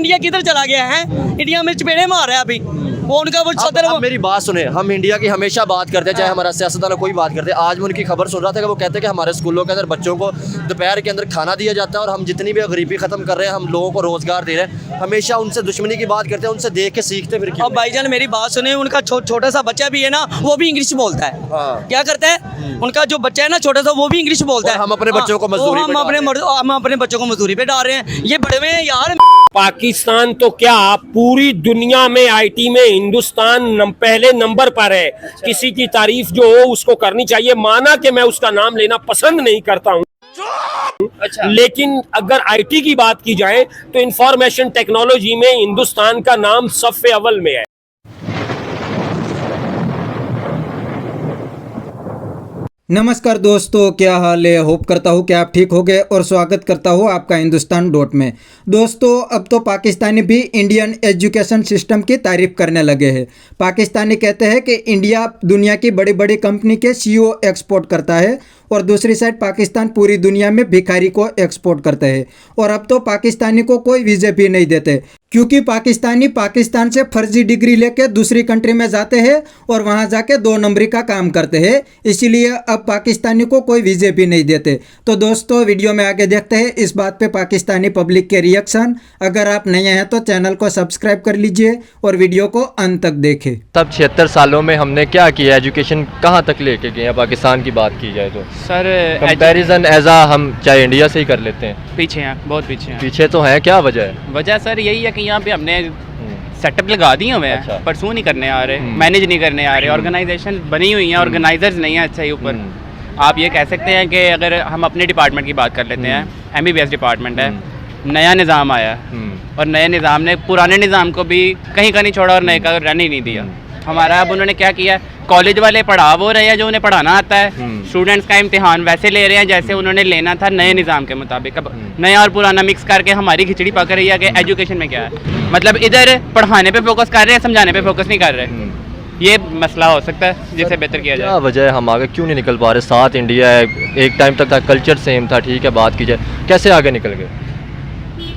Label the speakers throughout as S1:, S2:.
S1: India किधर चला गया है? इंडिया में चपेड़े मार रहा है अभी वो उनका वो सदर।
S2: अब मेरी बात सुने, हम इंडिया की हमेशा बात करते हैं, चाहे हमारा सियासतदान कोई बात करते हैं। आज मैं उनकी खबर सुन रहा था कि वो कहते हैं कि हमारे स्कूलों के अंदर बच्चों को दोपहर के अंदर खाना दिया जाता है और हम जितनी भी गरीबी खत्म कर रहे हैं, हम लोगों को रोजगार दे रहे हैं। हमेशा उनसे दुश्मनी की बात करते हैं, उनसे देख के सीखते फिर क्यों?
S1: अब भाईजान मेरी बात सुने, उनका छोटा सा बच्चा भी है ना, वो भी इंग्लिश बोलता है।
S2: हाँ।
S1: क्या करता है उनका जो बच्चा है ना छोटा सा, वो भी इंग्लिश बोलता है।
S2: हम अपने बच्चों को मजदूरी पे
S1: हम अपने बच्चों को मजदूरी पे डाल रहे हैं। ये बड़े हुए हैं यार।
S3: पाकिस्तान तो क्या पूरी दुनिया में आईटी में हिंदुस्तान पहले नंबर पर है। किसी की तारीफ जो हो उसको करनी चाहिए। माना कि मैं उसका नाम लेना पसंद नहीं करता हूँ, अच्छा, लेकिन अगर आईटी की बात की जाए तो इंफॉर्मेशन टेक्नोलॉजी में हिंदुस्तान का नाम सफ़े अव्वल में है।
S4: नमस्कार दोस्तों, क्या हाल है? होप करता हूँ कि आप ठीक हो गए और स्वागत करता हूँ आपका हिंदुस्तान डॉट में। दोस्तों, अब तो पाकिस्तानी भी इंडियन एजुकेशन सिस्टम की तारीफ करने लगे हैं। पाकिस्तानी कहते हैं कि इंडिया दुनिया की बड़ी बड़ी कंपनी के सीईओ एक्सपोर्ट करता है और दूसरी साइड पाकिस्तान पूरी दुनिया में भिखारी को एक्सपोर्ट करते हैं। और अब तो पाकिस्तानी को कोई वीज़े भी नहीं देते, क्योंकि पाकिस्तानी पाकिस्तान से फर्जी डिग्री लेके दूसरी कंट्री में जाते हैं और वहां जाके 2 नंबरी का काम करते हैं। इसीलिए अब पाकिस्तानी को कोई वीज़े भी नहीं देते। तो दोस्तों, वीडियो में आगे देखते हैं इस बात पे पाकिस्तानी पब्लिक के रिएक्शन। अगर आप नए हैं तो चैनल को सब्सक्राइब कर लीजिए और वीडियो को अंत तक देखें।
S2: तब 76 सालों में हमने क्या किया, एजुकेशन कहाँ तक लेके गए हैं पाकिस्तान की बात की जाए तो?
S5: सर
S2: कंपैरिजन एजा हम चाहे इंडिया से ही कर लेते हैं,
S5: पीछे हैं, बहुत पीछे हैं।
S2: पीछे तो है, क्या वजह है?
S5: वजह सर यही है कि यहाँ पे हमने सेटअप लगा दिए हुए हैं,
S2: अच्छा।
S5: परसू नहीं करने आ रहे, मैनेज नहीं करने आ रहे, ऑर्गेनाइजेशन बनी हुई है, ऑर्गेनाइजर्स नहीं है अच्छा ही ऊपर। आप ये कह सकते हैं कि अगर हम अपने डिपार्टमेंट की बात कर लेते हैं, MBBS डिपार्टमेंट है, नया निज़ाम आया और नए निज़ाम ने पुराने निज़ाम को भी कहीं का नहीं छोड़ा और नए का रहने ही नहीं दिया। हमारा अब उन्होंने क्या किया, कॉलेज वाले पढ़ा वो रहे हैं जो उन्हें पढ़ाना आता है, स्टूडेंट्स का इम्तिहान वैसे ले रहे हैं जैसे उन्होंने लेना था नए निज़ाम के मुताबिक। अब नया और पुराना मिक्स करके हमारी खिचड़ी पक रही है कि एजुकेशन में क्या है। मतलब इधर पढ़ाने पे फोकस कर रहे हैं, समझाने पे फोकस नहीं कर रहे। ये मसला हो सकता है जिसे बेहतर किया जाए।
S2: क्या वजह है, हम आगे क्यों नहीं निकल पा रहे? साथ इंडिया है, एक टाइम तक था, कल्चर सेम था, ठीक है, बात की जाए कैसे आगे निकल गए?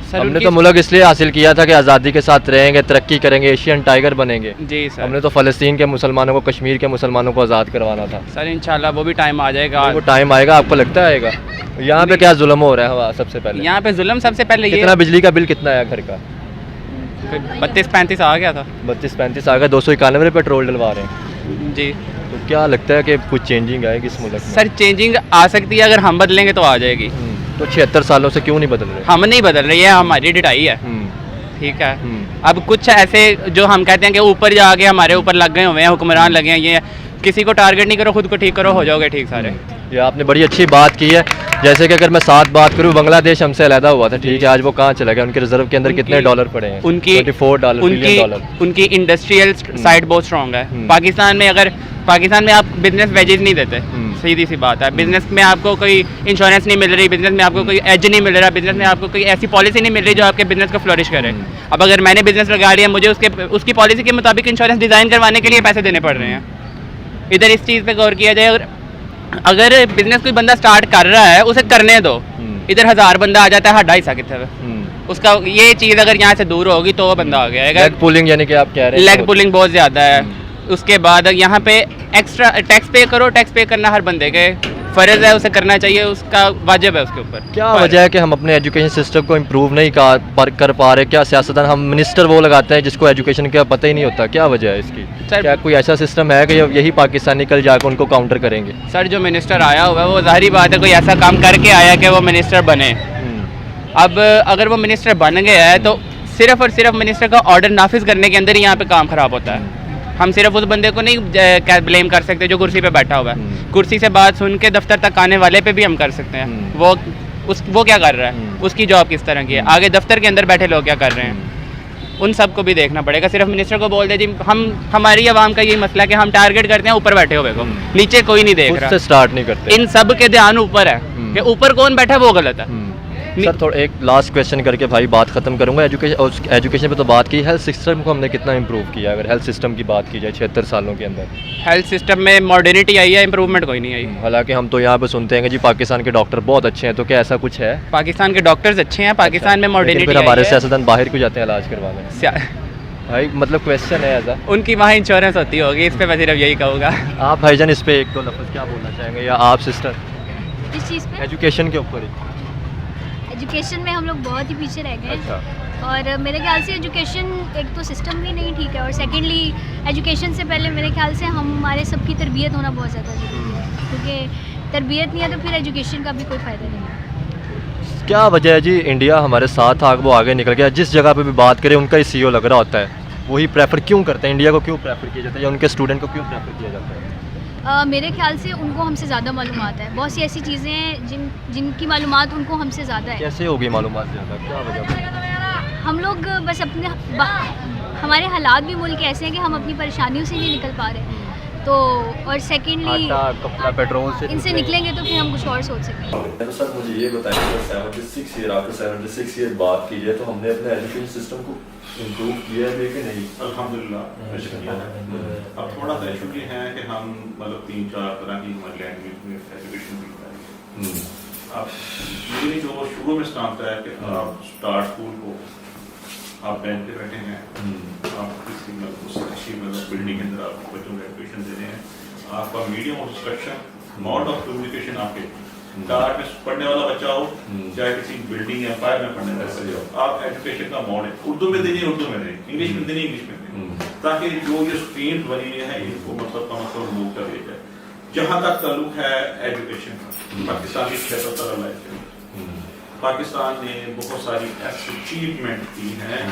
S2: हमने तो मुल्क इसलिए हासिल किया था कि आज़ादी के साथ रहेंगे, तरक्की करेंगे, एशियन टाइगर बनेंगे।
S5: जी सर,
S2: हमने तो फ़लस्तीन के मुसलमानों को, कश्मीर के मुसलमानों को आज़ाद करवाना था।
S5: सर इंशाल्लाह वो भी टाइम आ जाएगा।
S2: वो टाइम आएगा, आपको लगता है आएगा? यहाँ पे क्या जुल्म हो रहा है? सबसे पहले
S5: यहाँ पे जुल्म सबसे पहले ये,
S2: कितना बिजली का बिल कितना आया घर का?
S5: 32-35 आ गया था।
S2: 32-35 आ गया, 291 पेट्रोल डलवा रहे हैं
S5: जी।
S2: तो क्या लगता है कि कुछ चेंजिंग आएगी इस मुल्क में?
S5: सर चेंजिंग आ सकती है, अगर हम बदलेंगे तो आ जाएगी।
S2: तो 76 सालों से क्यों नहीं बदल रहे?
S5: हम नहीं बदल रहे, ये हमारी डिटाई है, ठीक है। अब कुछ ऐसे जो हम कहते हैं कि ऊपर जाके हमारे ऊपर लग गए हुए हैं, हुक्मरान लगे हैं, ये किसी को टारगेट नहीं करो, खुद को ठीक करो, हो जाओगे ठीक सारे।
S2: ये आपने बड़ी अच्छी बात की है। जैसे कि अगर मैं 7 बात करूँ, बांग्लादेश हमसे अलहदा हुआ था, ठीक है, आज वो कहाँ चला गया? उनके रिजर्व के अंदर कितने डॉलर पड़े हैं?
S5: उनकी
S2: $24
S5: उनकी इंडस्ट्रियल साइड बहुत स्ट्रॉन्ग है। पाकिस्तान में आप बिजनेस वेजेस नहीं देते, सीधी सी बात है। बिजनेस में आपको कोई इंश्योरेंस नहीं मिल रही, बिजनेस में आपको कोई एज नहीं मिल रहा, बिजनेस में आपको कोई ऐसी पॉलिसी नहीं मिल रही जो आपके बिजनेस को फ्लोरिश करे। अब अगर मैंने बिजनेस लगा लिया, मुझे उसकी पॉलिसी के मुताबिक इंश्योरेंस डिज़ाइन करवाने के लिए पैसे देने पड़ रहे हैं। इधर इस चीज़ पे गौर किया जाए। अगर बिजनेस कोई बंदा स्टार्ट कर रहा है उसे करने दो। इधर 1000 बंदा आ जाता है, हड्डा हिस्सा कितना है उसका। ये चीज़ अगर यहाँ से दूर होगी तो वो बंदा आ गया।
S2: लेग पुलिंग यानी कि आप कह रहे हैं
S5: लेग पुलिंग बहुत ज़्यादा है। उसके बाद यहाँ पे एक्स्ट्रा टैक्स पे करो, टैक्स पे करना हर बंदे के फ़र्ज़ है, उसे करना चाहिए, उसका वाजिब है उसके ऊपर। क्या
S2: वजह है कि हम अपने एजुकेशन सिस्टम को इम्प्रूव नहीं कर पा रहे? क्या सियासतदान, हम मिनिस्टर वो लगाते हैं जिसको एजुकेशन का पता ही नहीं होता, क्या वजह है इसकी? क्या कोई ऐसा सिस्टम है कि यही पाकिस्तानी कल जाकर उनको काउंटर करेंगे?
S5: सर जो मिनिस्टर आया हुआ है वो ज़ाहिर बात है कोई ऐसा काम करके आया कि वो मिनिस्टर बने। अब अगर वो मिनिस्टर बन गया है तो सिर्फ़ और सिर्फ मिनिस्टर का ऑर्डर नाफिज करने के अंदर ही यहाँ पे काम ख़राब होता है। हम सिर्फ उस बंदे को नहीं ब्लेम कर सकते जो कुर्सी पे बैठा हुआ है। कुर्सी से बात सुन के दफ्तर तक आने वाले पे भी हम कर सकते हैं। वो क्या कर रहा है, उसकी जॉब किस तरह की है, आगे दफ्तर के अंदर बैठे लोग क्या कर रहे हैं, उन सब को भी देखना पड़ेगा। सिर्फ मिनिस्टर को बोल दे जी, हमारी आवाम का यही मसला है कि हम टारगेट करते हैं ऊपर बैठे हुए को, नीचे कोई नहीं देख रहा,
S2: स्टार्ट नहीं करते।
S5: इन सब के ध्यान ऊपर है कि ऊपर कौन बैठा है वो गलत है।
S2: सर थोड़ा एक लास्ट क्वेश्चन करके भाई बात ख़त्म करूँगा। एजुकेशन पे तो बात की, हेल्थ सिस्टम को हमने कितना इम्प्रूव किया? अगर हेल्थ सिस्टम की बात की जाए 76 सालों के अंदर,
S5: हेल्थ सिस्टम में मॉडर्निटी आई है, इंप्रूवमेंट कोई नहीं आई।
S2: हालांकि हम तो यहाँ पे सुनते हैं कि जी पाकिस्तान के डॉक्टर बहुत अच्छे हैं, तो क्या ऐसा कुछ है?
S5: पाकिस्तान के डॉक्टर्स अच्छे हैं, पाकिस्तान में
S2: लेकिन
S5: मॉडर्निटी
S2: फिर हमारे सियासतदान बाहर क्यों जाते हैं इलाज करवाने? भाई मतलब क्वेश्चन है ऐसा।
S5: उनकी वहाँ इंश्योरेंस होती होगी, इस पे मैं सिर्फ यही कहूँगा।
S2: आप भाईजान इस पे एक दो लफ्ज़ क्या बोलना चाहेंगे, या आप सिस्टर
S6: इस चीज़ पे
S2: एजुकेशन के ऊपर ही?
S6: एजुकेशन में हम लोग बहुत ही पीछे रह गए
S2: अच्छा।
S6: और मेरे ख्याल से एजुकेशन एक तो सिस्टम भी नहीं ठीक है, और सेकेंडली एजुकेशन से पहले मेरे ख्याल से हमारे सबकी तरबियत होना बहुत ज़्यादा ज़रूरी है, क्योंकि तरबियत नहीं है तो फिर एजुकेशन का भी कोई फ़ायदा नहीं है।
S2: क्या वजह है जी, इंडिया हमारे साथ था, वो आगे निकल गया, जिस जगह पे भी बात करें उनका ही CEO लग रहा होता है, वही प्रेफर क्यों करते हैं? इंडिया को क्यों प्रेफर किया जाता है, या उनके स्टूडेंट को क्यों प्रेफर किया जाता है?
S6: मेरे ख्याल से उनको हमसे ज़्यादा मालूमात है, बहुत सी ऐसी चीज़ें हैं जिनकी मालूमात उनको हमसे ज़्यादा है।
S2: कैसे होगी मालूमात ज़्यादा, क्या वजह?
S6: हम लोग बस हमारे हालात भी मुल्क ऐसे हैं कि हम अपनी परेशानियों से नहीं निकल पा रहे, तो और सेकेंडली
S2: आटा कपड़ा पेट्रोल से
S6: इनसे निकलेंगे तो फिर हम कुछ और सोच सकेंगे।
S2: तो सर मुझे ये बताइए, 76 ईयर आफ्टर 76 ईयर बात कीजिए तो हमने अपने एजुकेशन सिस्टम को इम्प्रूव किया है कि नहीं?
S7: अल्हम्दुलिल्लाह किया है। अब थोड़ा सा इशू ये है कि हम मतलब 3-4 तरह की हमारी लैंग्वेज में एजुकेशन भी कराएंगे। अब ये जो शुरू में स्टार्ट है कि आप स्टार्ट स्कूल को आप बेंच पे बैठे हैं, आप किसी मतलब उस अच्छी मतलब बिल्डिंग के अंदर आप बच्चों को एजुकेशन दे रहे हैं, आपका medium of instruction, mode of communication आपके डार्ट में पढ़ने वाला बच्चा हो, चाहे किसी बिल्डिंग या फायर में पढ़ने वाला बच्चा हो, आप एजुकेशन का मोड है उर्दू में देनी, उर्दू में देनी, इंग्लिश में देनी, इंग्लिश में देनी, ताकि जो ये स्ट्रीम बनी हुई है इनको मतलब का मतलब मूव कर दिया जाए। जहाँ तक ताल्लुक है एजुकेशन का, पाकिस्तान की 76 लाइफ, पाकिस्तान ने बहुत सारी ऐसी अचीवमेंट की हैं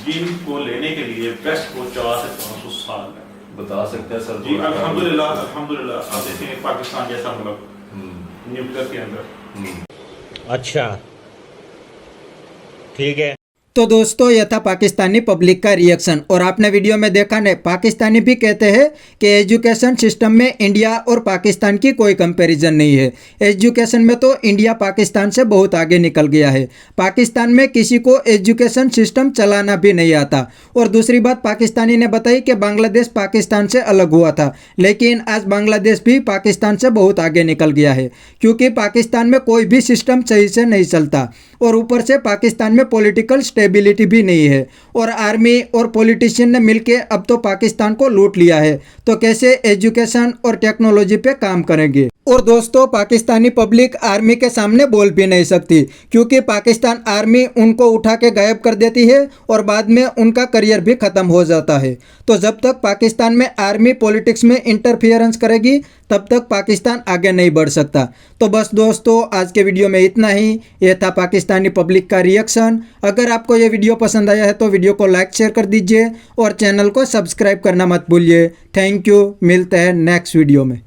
S7: जिनको लेने के लिए बेस्ट को 400 से 500 साल है।
S2: बता सकते हैं सर
S7: जी अल्हम्दुलिल्लाह अल्हम्दुलिल्लाह। आप देखेंगे पाकिस्तान जैसा मतलब न्यूक्लियर के अंदर।
S3: अच्छा ठीक है।
S4: तो दोस्तों यह था पाकिस्तानी पब्लिक का रिएक्शन, और आपने वीडियो में देखा ने पाकिस्तानी भी कहते हैं कि एजुकेशन सिस्टम में इंडिया और पाकिस्तान की कोई कंपैरिजन नहीं है। एजुकेशन में तो इंडिया पाकिस्तान से बहुत आगे निकल गया है। पाकिस्तान में किसी को एजुकेशन सिस्टम चलाना भी नहीं आता। और दूसरी बात पाकिस्तानी ने बताई कि बांग्लादेश पाकिस्तान से अलग हुआ था, लेकिन आज बांग्लादेश भी पाकिस्तान से बहुत आगे निकल गया है, क्योंकि पाकिस्तान में कोई भी सिस्टम सही से नहीं चलता, और ऊपर से पाकिस्तान में पॉलिटिकल स्टेबिलिटी भी नहीं है, और आर्मी और पॉलिटिशियन ने मिलके अब तो पाकिस्तान को लूट लिया है। तो कैसे एजुकेशन और टेक्नोलॉजी पे काम करेंगे? और दोस्तों पाकिस्तानी पब्लिक आर्मी के सामने बोल भी नहीं सकती, क्योंकि पाकिस्तान आर्मी उनको उठा के गायब कर देती है और बाद में उनका करियर भी ख़त्म हो जाता है। तो जब तक पाकिस्तान में आर्मी पॉलिटिक्स में इंटरफियरेंस करेगी तब तक पाकिस्तान आगे नहीं बढ़ सकता। तो बस दोस्तों आज के वीडियो में इतना ही। यह था पाकिस्तानी पब्लिक का रिएक्शन। अगर आपको ये वीडियो पसंद आया है तो वीडियो को लाइक शेयर कर दीजिए और चैनल को सब्सक्राइब करना मत भूलिए। थैंक यू, मिलते हैं नेक्स्ट वीडियो में।